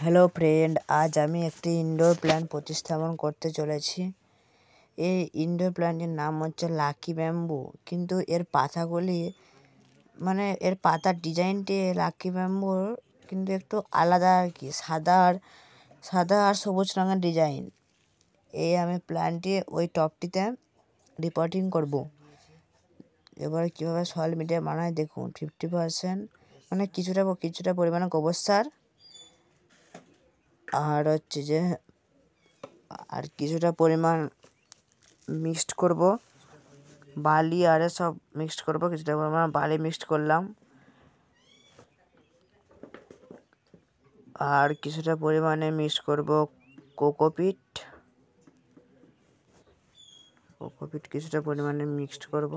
Hello friend, আজ আমি একটি ইনডোর প্ল্যান্ট প্রতিস্থাপন করতে চলেছি। এই ইনডোর প্ল্যান্টের নাম হচ্ছে লাকি ব্যাম্বু। কিন্তু এর পাতাগুলি এর পাতার ডিজাইনটি লাকি ব্যাম্বুর কিন্তু একটু আলাদা আর কি, সাদা আর সবুজ রঙের ডিজাইন। আমি প্ল্যান্টটি ওই টপটিতে রিপোর্টিং করব। এবার কীভাবে সয়েল মিডিয়া বানায় দেখুন। 50% কিছুটা পরিমাণে গোবর সার, আর হচ্ছে যে কিছুটা পরিমাণ মিক্সড করব বালি, আর সব মিক্সড করব। কিছুটা পরিমাণ বালি মিক্সড করলাম, আর কিছুটা পরিমাণে মিক্সড করব কোকোপিট কিছুটা পরিমাণে মিক্সড করব।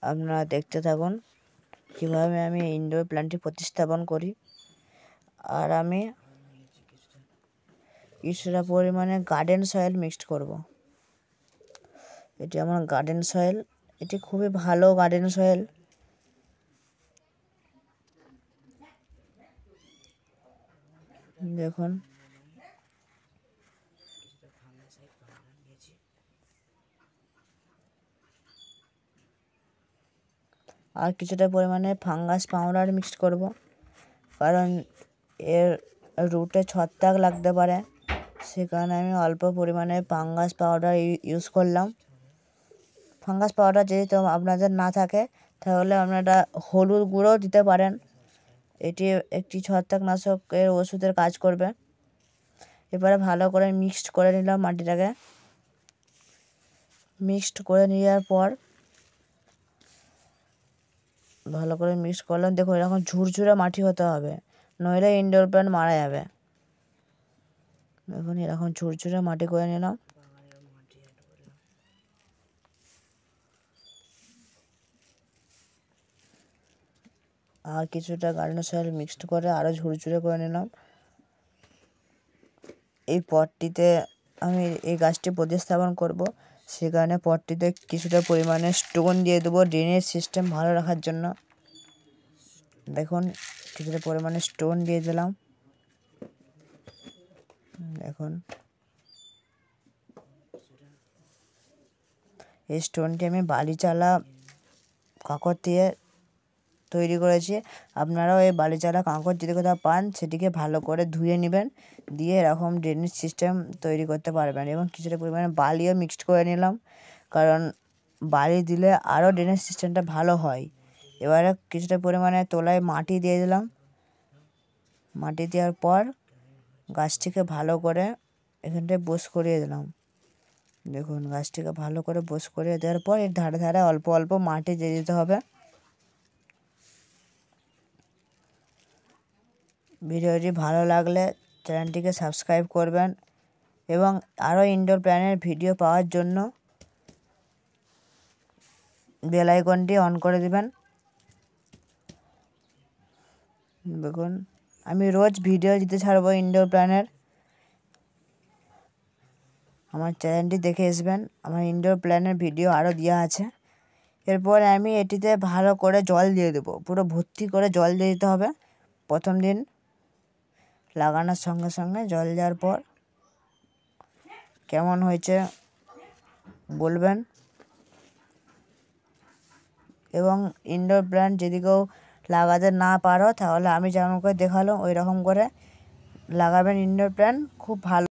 আপনারা দেখতে থাকুন কীভাবে আমি ইনডোর প্ল্যান্টটি প্রতিস্থাপন করি। আর আমি কিছুটা পরিমাণে গার্ডেন সয়েল মিক্সড করব। এটি আমার গার্ডেন সয়েল, এটি খুবই ভালো গার্ডেন সয়েল। দেখুন, আর কিছুটা পরিমাণে ফাঙ্গাস পাউডার মিক্সড করব, কারণ এর রুটে ছত্রাক লাগতে পারে। সে কারণে আমি অল্প পরিমাণে ফাঙ্গাস পাউডার ইউজ করলাম। ফাঙ্গাস পাউডার যদি আপনাদের না থাকে তাহলে আপনারা হলুদ গুঁড়ো দিতে পারেন। এটি একটি ছত্রাকনাশকের ওষুধের কাজ করবে। এবারে ভালো করে মিক্সড করে নিলাম মাটিটাকে। মিক্সড করে নেওয়ার পর ভালো করে মিক্স করলাম। দেখুন, এরকম ঝুরঝুরে মাটি হতে হবে, নইলে ইনডোর প্ল্যান্ট মারা যাবে। দেখুন, এরকম ঝুরঝুরে মাটি করে নিলাম। আর কিছুটা গার্ডেন সয়েল মিক্সড করে আরও ঝুরঝুরে করে নিলাম। এই পটটিতে আমি এই গাছটি প্রতিস্থাপন করব, সে কারণে পটটিতে কিছুটা পরিমাণে স্টোন দিয়ে দেবো ড্রেনেজ সিস্টেম ভালো রাখার জন্য। দেখুন, কিছুটা পরিমাণে স্টোন দিয়ে দিলাম। দেখুন, এই স্টোনটি আমি বালিচালা কাঁকড় দিয়ে তৈরি করেছি। আপনারাও এই বালিচালা কাঁকড় যদি কোথাও পান সেটিকে ভালো করে ধুয়ে নেবেন, দিয়ে এরকম ড্রেনেজ সিস্টেম তৈরি করতে পারবেন। এবং কিছুটা পরিমাণে বালিও মিক্সড করে নিলাম, কারণ বালি দিলে আরও ড্রেনেজ সিস্টেমটা ভালো হয়। এবারে কিছুটা পরিমাণে তলায় মাটি দিয়ে দিলাম। মাটি দেওয়ার পর গাছটিকে ভালো করে এখানটায় বোস করিয়ে দিলাম। দেখুন, গাছটিকে ভালো করে বোস করিয়ে দেওয়ার পর এর ধারে ধারে অল্প অল্প মাটি দিয়ে দিতে হবে। ভিডিওটি ভালো লাগলে চ্যানেলটিকে সাবস্ক্রাইব করবেন এবং আরও ইনডোর প্ল্যান্টের ভিডিও পাওয়ার জন্য বেল আইকনটি অন করে দিবেন। দেখুন, আমি রোজ ভিডিও দিতে ছাড়বো ইনডোর প্ল্যান্টের। আমার চ্যানেলটি দেখে আসবেন, আমার ইনডোর প্ল্যান্টের ভিডিও আরও দেওয়া আছে। এরপর আমি এটিতে ভালো করে জল দিয়ে দেবো, পুরো ভর্তি করে জল দিয়ে দিতে হবে। প্রথম দিন লাগানোর সঙ্গে সঙ্গে জল দেওয়ার পর কেমন হয়েছে বলবেন। এবং ইনডোর প্ল্যান্ট যদি কেউ লাগাতে না পারো তাহলে আমি যেমন করে দেখালাম ওই রকম করে লাগাবেন ইনডোর প্ল্যান্ট, খুব ভালো।